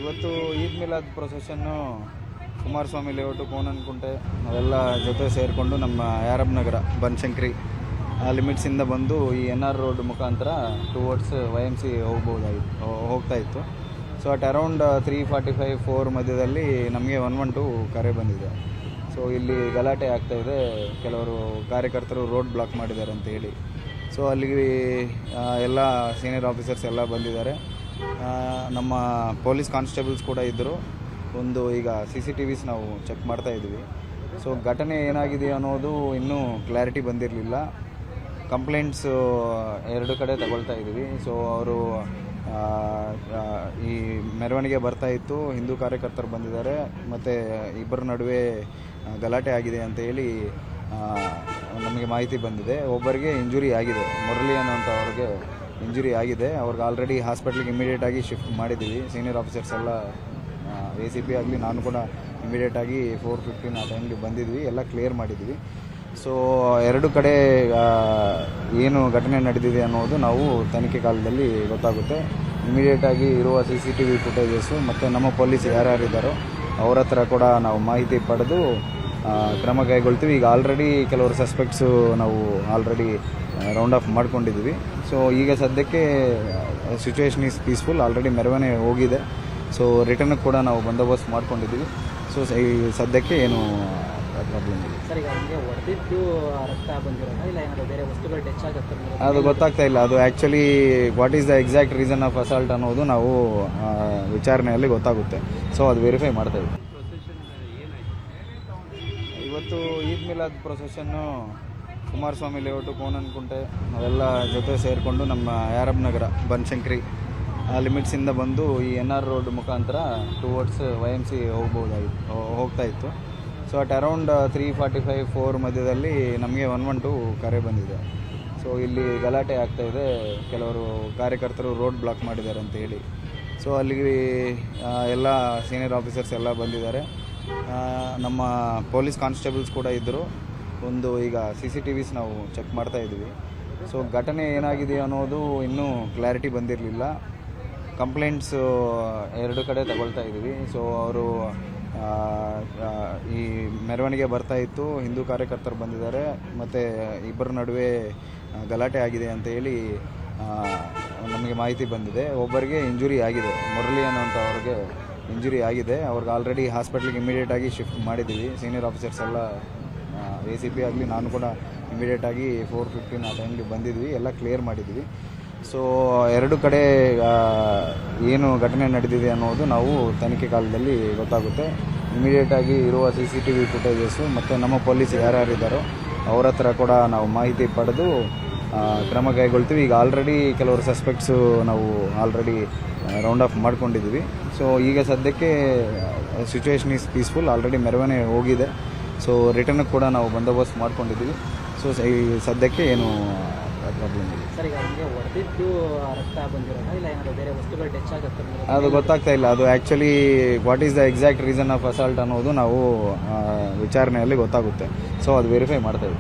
ಇವತ್ತು ಈದ್ ಮಿಲಾದ್ ಪ್ರೊಸೆಷನ್ನು ಕುಮಾರಸ್ವಾಮಿ ಲೇಔಟು ಕೋನನ್ಕುಂಟೆ ನಾವೆಲ್ಲ ಜೊತೆ ಸೇರಿಕೊಂಡು ನಮ್ಮ ಯಾರಬ್ ನಗರ ಬನಶಂಕರಿ ಆ ಲಿಮಿಟ್ಸಿಂದ ಬಂದು ಈ NR ರೋಡ್ ಮುಖಾಂತರ ಟುವರ್ಡ್ಸ್ YMC ಹೋಗ್ತಾ ಇತ್ತು. ಸೊ ಅಟ್ ಅರೌಂಡ್ 3:45-4 ಮಧ್ಯದಲ್ಲಿ ನಮಗೆ 112 ಕರೆ ಬಂದಿದೆ. ಸೊ ಇಲ್ಲಿ ಗಲಾಟೆ ಆಗ್ತಾಯಿದೆ, ಕೆಲವರು ಕಾರ್ಯಕರ್ತರು ರೋಡ್ ಬ್ಲಾಕ್ ಮಾಡಿದ್ದಾರೆ ಅಂತ ಹೇಳಿ. ಸೊ ಅಲ್ಲಿಗೆ ಎಲ್ಲ ಸೀನಿಯರ್ ಆಫೀಸರ್ಸ್ ಎಲ್ಲ ಬಂದಿದ್ದಾರೆ. ನಮ್ಮ ಪೊಲೀಸ್ ಕಾನ್ಸ್ಟೇಬಲ್ಸ್ ಕೂಡ ಇದ್ದರು. ಒಂದು ಈಗ CCTVs ನಾವು ಚೆಕ್ ಮಾಡ್ತಾ ಇದ್ವಿ. ಸೊ ಘಟನೆ ಏನಾಗಿದೆ ಅನ್ನೋದು ಇನ್ನೂ ಕ್ಲಾರಿಟಿ ಬಂದಿರಲಿಲ್ಲ. ಕಂಪ್ಲೇಂಟ್ಸು 2 ಕಡೆ ತಗೊಳ್ತಾ ಇದ್ವಿ. ಸೊ ಅವರು ಈ ಮೆರವಣಿಗೆ ಬರ್ತಾ ಇತ್ತು, ಹಿಂದೂ ಕಾರ್ಯಕರ್ತರು ಬಂದಿದ್ದಾರೆ, ಮತ್ತು ಇಬ್ಬರ ನಡುವೆ ಗಲಾಟೆ ಆಗಿದೆ ಅಂತ ಹೇಳಿ ನಮಗೆ ಮಾಹಿತಿ ಬಂದಿದೆ. ಒಬ್ಬರಿಗೆ ಇಂಜುರಿ ಆಗಿದೆ, ಮುರಳಿ ಅನ್ನೋಂಥ ಅವ್ರಿಗೆ ಇಂಜುರಿ ಆಗಿದೆ. ಅವ್ರಿಗೆ ಆಲ್ರೆಡಿ ಹಾಸ್ಪಿಟ್ಲಿಗೆ ಇಮಿಡಿಯೇಟಾಗಿ ಶಿಫ್ಟ್ ಮಾಡಿದ್ದೀವಿ. ಸೀನಿಯರ್ ಆಫೀಸರ್ಸ್ ಎಲ್ಲ ACP ಆಗಲಿ ನಾನು ಕೂಡ ಇಮಿಡಿಯೇಟಾಗಿ 4:15 ಆ ಟೈಮ್ಗೆ ಬಂದಿದ್ವಿ, ಎಲ್ಲ ಕ್ಲಿಯರ್ ಮಾಡಿದ್ವಿ. ಸೊ 2 ಕಡೆ ಏನು ಘಟನೆ ನಡೆದಿದೆ ಅನ್ನೋದು ನಾವು ತನಿಖೆ ಕಾಲದಲ್ಲಿ ಗೊತ್ತಾಗುತ್ತೆ. ಇಮಿಡಿಯೇಟಾಗಿ ಇರುವ CCTV ಫುಟೇಜಸ್ಸು ಮತ್ತು ನಮ್ಮ ಪೊಲೀಸ್ ಯಾರ್ಯಾರಿದ್ದಾರೋ ಅವ್ರ ಹತ್ರ ಕೂಡ ನಾವು ಮಾಹಿತಿ ಪಡೆದು ಕ್ರಮ ಕೈಗೊಳ್ತೀವಿ. ಈಗ ಆಲ್ರೆಡಿ ಕೆಲವರು ಸಸ್ಪೆಕ್ಟ್ಸು ನಾವು ಆಲ್ರೆಡಿ ರೌಂಡ್ ಆಫ್ ಮಾಡ್ಕೊಂಡಿದ್ದೀವಿ. ಸೊ ಈಗ ಸದ್ಯಕ್ಕೆ ಸಿಚುವೇಶನ್ ಈಸ್ ಪೀಸ್ಫುಲ್. ಆಲ್ರೆಡಿ ಮೆರವಣಿಗೆ ಹೋಗಿದೆ. ಸೊ ರಿಟರ್ನ್ ಕೂಡ ನಾವು ಬಂದೋಬಸ್ತ್ ಮಾಡ್ಕೊಂಡಿದ್ದೀವಿ. ಸೊ ಈ ಸದ್ಯಕ್ಕೆ ಏನು ಪ್ರಾಬ್ಲಮ್ ಇಲ್ಲ. ಸರ್, ಈಗ ನಮಗೆ ಹೊಡೆದಿದ್ದು ರಕ್ತ ಬಂದಿರೋಣ ಇಲ್ಲ ಏನಾದರೂ ಬೇರೆ ವಸ್ತುಗಳು ಟಚ್ ಆಗುತ್ತೆ ಅದು ಗೊತ್ತಾಗ್ತಾ ಇಲ್ಲ. ಅದು actually what is the exact reason of assault ಅನ್ನೋದು ನಾವು ವಿಚಾರಣೆಯಲ್ಲಿ ಗೊತ್ತಾಗುತ್ತೆ. ಸೊ ಅದು ವೆರಿಫೈ ಮಾಡ್ತಾ ಇದ್ದೀವಿ. ಇವತ್ತು ಈದ್ ಮಿಲಾದ್ ಪ್ರೊಸೆಷನ್ನು ಕುಮಾರಸ್ವಾಮಿ ಲೇಔಟು ಕೋನನ್ಕುಂಟೆ ನಾವೆಲ್ಲ ಜೊತೆ ಸೇರಿಕೊಂಡು ನಮ್ಮ ಯಾರಬ್ ನಗರ ಬನಶಂಕರಿ ಆ ಲಿಮಿಟ್ಸಿಂದ ಬಂದು ಈ NR ರೋಡ್ ಮುಖಾಂತರ ಟುವರ್ಡ್ಸ್ YMC ಹೋಗ್ತಾ ಇತ್ತು. ಸೊ ಅಟ್ ಅರೌಂಡ್ 3:45-4 ಮಧ್ಯದಲ್ಲಿ ನಮಗೆ 112 ಕರೆ ಬಂದಿದೆ. ಸೊ ಇಲ್ಲಿ ಗಲಾಟೆ ಆಗ್ತಾಯಿದೆ, ಕೆಲವರು ಕಾರ್ಯಕರ್ತರು ರೋಡ್ ಬ್ಲಾಕ್ ಮಾಡಿದ್ದಾರೆ ಅಂತ ಹೇಳಿ. ಸೊ ಅಲ್ಲಿಗೆ ಎಲ್ಲ ಸೀನಿಯರ್ ಆಫೀಸರ್ಸ್ ಎಲ್ಲ ಬಂದಿದ್ದಾರೆ. ನಮ್ಮ ಪೊಲೀಸ್ ಕಾನ್ಸ್ಟೇಬಲ್ಸ್ ಕೂಡ ಇದ್ದರು. ಒಂದು ಈಗ CCTVs ನಾವು ಚೆಕ್ ಮಾಡ್ತಾ ಇದ್ವಿ. ಸೊ ಘಟನೆ ಏನಾಗಿದೆ ಅನ್ನೋದು ಇನ್ನೂ ಕ್ಲಾರಿಟಿ ಬಂದಿರಲಿಲ್ಲ. ಕಂಪ್ಲೇಂಟ್ಸು 2 ಕಡೆ ತಗೊಳ್ತಾ ಇದ್ವಿ. ಸೊ ಅವರು ಈ ಮೆರವಣಿಗೆ ಬರ್ತಾ ಇತ್ತು, ಹಿಂದೂ ಕಾರ್ಯಕರ್ತರು ಬಂದಿದ್ದಾರೆ, ಮತ್ತು ಇಬ್ಬರ ನಡುವೆ ಗಲಾಟೆ ಆಗಿದೆ ಅಂತ ಹೇಳಿ ನಮಗೆ ಮಾಹಿತಿ ಬಂದಿದೆ. ಒಬ್ಬರಿಗೆ ಇಂಜುರಿ ಆಗಿದೆ, ಮುರಳಿ ಅನ್ನೋಂಥ ಅವ್ರಿಗೆ ಇಂಜುರಿ ಆಗಿದೆ. ಅವ್ರಿಗೆ ಆಲ್ರೆಡಿ ಹಾಸ್ಪಿಟ್ಲಿಗೆ ಇಮಿಡಿಯೇಟಾಗಿ ಶಿಫ್ಟ್ ಮಾಡಿದ್ದೀವಿ. ಸೀನಿಯರ್ ಆಫೀಸರ್ಸ್ ಎಲ್ಲ ACP ಆಗಲಿ ನಾನು ಕೂಡ ಇಮಿಡಿಯೇಟಾಗಿ 4:15 ಆ ಟೈಮ್ಗೆ ಬಂದಿದ್ವಿ, ಎಲ್ಲ ಕ್ಲಿಯರ್ ಮಾಡಿದ್ವಿ. ಸೊ 2 ಕಡೆ ಏನು ಘಟನೆ ನಡೆದಿದೆ ಅನ್ನೋದು ನಾವು ತನಿಖೆ ಕಾಲದಲ್ಲಿ ಗೊತ್ತಾಗುತ್ತೆ. ಇಮಿಡಿಯೇಟಾಗಿ ಇರುವ CCTV ಫುಟೇಜಸ್ಸು ಮತ್ತು ನಮ್ಮ ಪೊಲೀಸ್ ಯಾರ್ಯಾರಿದ್ದಾರೋ ಅವ್ರ ಹತ್ರ ಕೂಡ ನಾವು ಮಾಹಿತಿ ಪಡೆದು ಕ್ರಮ ಕೈಗೊಳ್ತೀವಿ. ಈಗ ಆಲ್ರೆಡಿ ಕೆಲವರು ಸಸ್ಪೆಕ್ಟ್ಸು ನಾವು ಆಲ್ರೆಡಿ ರೌಂಡ್ ಆಫ್ ಮಾಡ್ಕೊಂಡಿದ್ದೀವಿ. ಸೊ ಈಗ ಸದ್ಯಕ್ಕೆ ಸಿಚುವೇಶನ್ ಈಸ್ ಪೀಸ್ಫುಲ್. ಆಲ್ರೆಡಿ ಮೆರವಣಿಗೆ ಹೋಗಿದೆ. ಸೊ ರಿಟರ್ನ್ ಕೂಡ ನಾವು ಬಂದೋಬಸ್ತ್ ಮಾಡ್ಕೊಂಡಿದ್ದೀವಿ. ಸೊ ಈ ಸದ್ಯಕ್ಕೆ ಏನು ಪ್ರಾಬ್ಲಮ್ ಇಲ್ಲ. ಸರ್, ಈಗ ನಮಗೆ ಹೊಡೆದಿದ್ದು ರಕ್ತ ಬಂದಿರೋಣ ಇಲ್ಲ ಏನಾದರೂ ಬೇರೆ ವಸ್ತುಗಳು ಟಚ್ ಆಗುತ್ತೆ ಅದು ಗೊತ್ತಾಗ್ತಾ ಇಲ್ಲ. ಅದು actually what is the exact reason of assault ಅನ್ನೋದು ನಾವು ವಿಚಾರಣೆಯಲ್ಲಿ ಗೊತ್ತಾಗುತ್ತೆ. ಸೊ ಅದು ವೆರಿಫೈ ಮಾಡ್ತಾ ಇದ್ದೀವಿ.